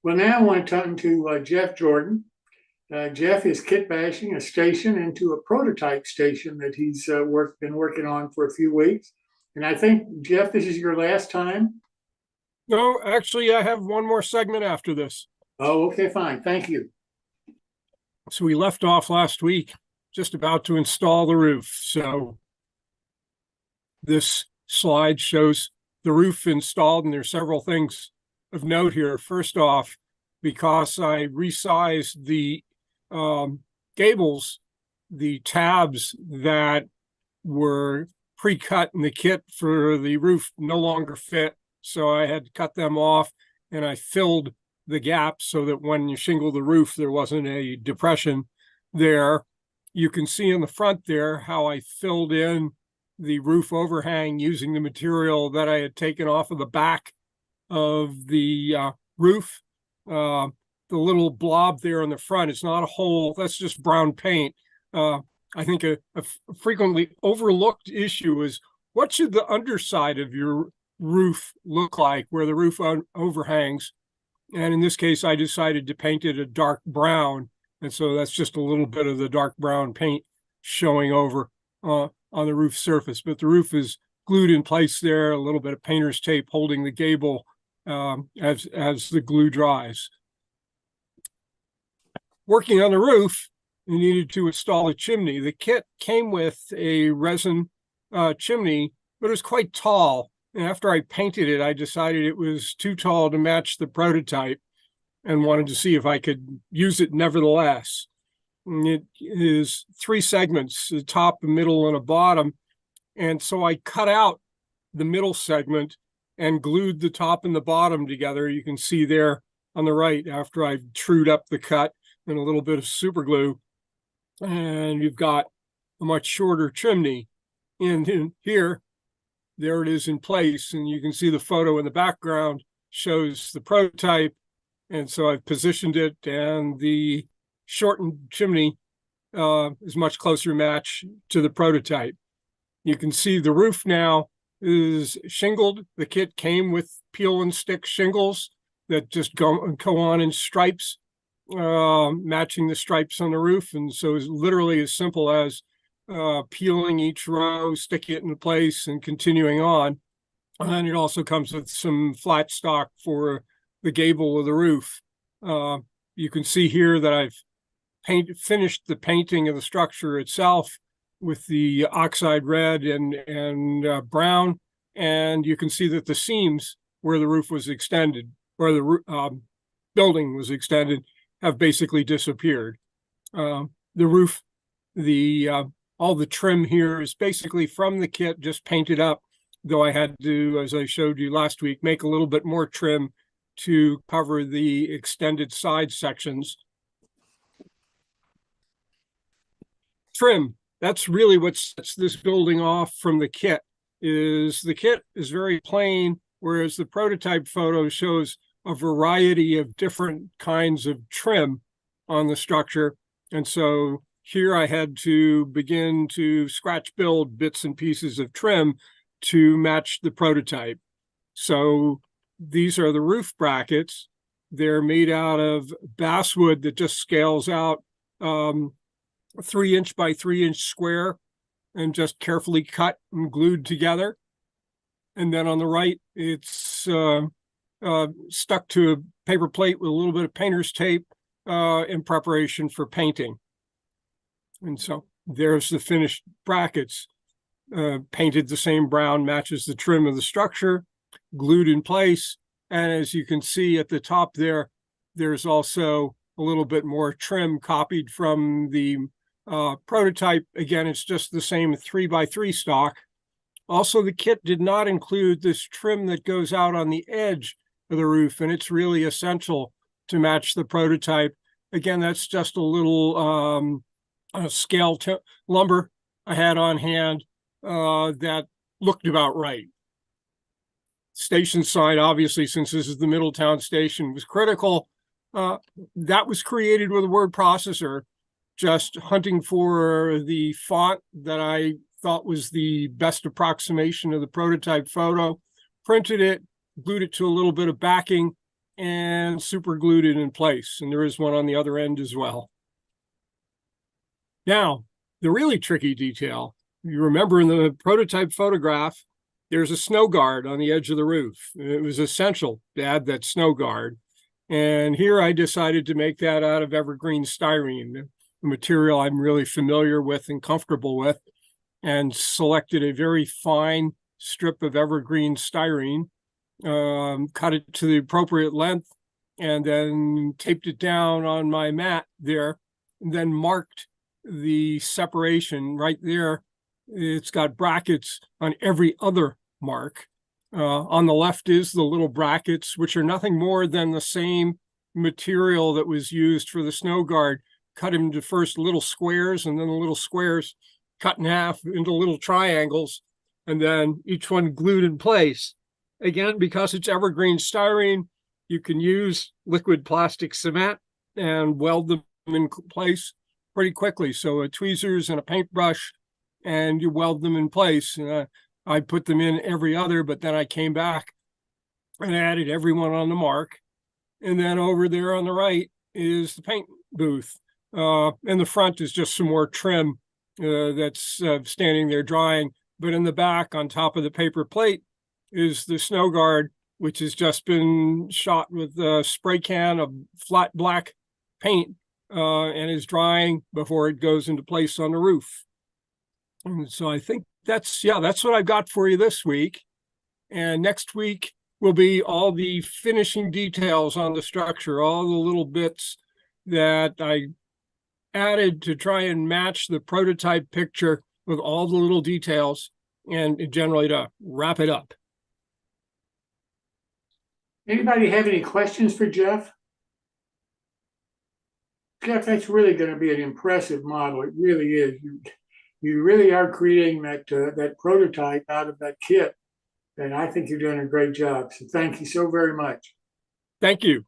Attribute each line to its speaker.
Speaker 1: Well, now I want to talk to Jeff Jordan. Jeff is kit bashing a station into a prototype station that he's been working on for a few weeks. And I think, Jeff, this is your last time.
Speaker 2: No, actually, I have one more segment after this.
Speaker 1: Oh, okay, fine. Thank you.
Speaker 2: So we left off last week, just about to install the roof. So this slide shows the roof installed, and there's several things of note here. First off, because I resized the gables, the tabs that were pre-cut in the kit for the roof no longer fit. So I had to cut them off, and I filled the gaps so that when you shingle the roof, there wasn't a depression there. You can see in the front there how I filled in the roof overhang using the material that I had taken off of the back of the roof. The little blob there in the front, it's not a hole, that's just brown paint. I think a frequently overlooked issue is what should the underside of your roof look like where the roof overhangs? And in this case, I decided to paint it a dark brown. And so that's just a little bit of the dark brown paint showing over on the roof surface. But the roof is glued in place there, a little bit of painter's tape holding the gable as the glue dries. Working on the roof, you needed to install a chimney. The kit came with a resin chimney, but it was quite tall. And after I painted it, I decided it was too tall to match the prototype and wanted to see if I could use it nevertheless. And it is 3 segments, the top, a middle, and a bottom. And so I cut out the middle segment and glued the top and the bottom together. You can see there on the right after I've trued up the cut and a little bit of super glue. And you've got a much shorter chimney. And in here, there it is in place. And you can see the photo in the background shows the prototype. And so I've positioned it, and the shortened chimney is much closer match to the prototype. You can see the roof now is shingled. The kit came with peel and stick shingles that just go on in stripes, matching the stripes on the roof. And so it's literally as simple as peeling each row, sticking it in place, and continuing on. And it also comes with some flat stock for the gable of the roof. You can see here that I've finished the painting of the structure itself with the oxide red and brown. And you can see that the seams where the roof was extended, where the building was extended, have basically disappeared. The roof, all the trim here is basically from the kit, just painted up, though I had to, as I showed you last week, make a little bit more trim to cover the extended side sections. Trim, that's really what sets this building off from the kit. The kit is very plain, whereas the prototype photo shows a variety of different kinds of trim on the structure. And so here I had to begin to scratch build bits and pieces of trim to match the prototype. So these are the roof brackets. They're made out of basswood that just scales out 3-inch by 3-inch square and just carefully cut and glued together. And then on the right, it's stuck to a paper plate with a little bit of painter's tape in preparation for painting. And so there's the finished brackets, painted the same brown, matches the trim of the structure, glued in place. And as you can see at the top there, there's also a little bit more trim copied from the prototype. Again, it's just the same 3x3 stock. Also, the kit did not include this trim that goes out on the edge of the roof, and it's really essential to match the prototype. Again, that's just a little scale lumber I had on hand that looked about right. Station side, obviously, since this is the Middletown station, was critical. That was created with a word processor, just hunting for the font that I thought was the best approximation of the prototype photo, printed it, glued it to a little bit of backing, and super glued it in place. And there is one on the other end as well. Now, the really tricky detail, you remember in the prototype photograph, there's a snow guard on the edge of the roof. It was essential to add that snow guard. And here I decided to make that out of evergreen styrene, a material I'm really familiar with and comfortable with, and selected a very fine strip of evergreen styrene, cut it to the appropriate length, and then taped it down on my mat there, and then marked the separation right there. It's got brackets on every other mark. On the left is the little brackets, which are nothing more than the same material that was used for the snow guard, cut into first little squares, and then the little squares cut in half into little triangles, and then each one glued in place. Again, because it's evergreen styrene, you can use liquid plastic cement and weld them in place pretty quickly. So tweezers and a paintbrush, and you weld them in place. I put them in every other, but then I came back and added everyone on the mark. And then over there on the right is the paint booth. And the front is just some more trim that's standing there drying. But in the back, on top of the paper plate, is the snow guard, which has just been shot with a spray can of flat black paint and is drying before it goes into place on the roof. And so I think that's what I've got for you this week. And next week will be all the finishing details on the structure, all the little bits that I added to try and match the prototype picture with all the little details, and generally to wrap it up.
Speaker 1: Anybody have any questions for Jeff? Jeff, that's really going to be an impressive model. It really is. You really are creating that prototype out of that kit, and I think you're doing a great job. So thank you so very much.
Speaker 2: Thank you.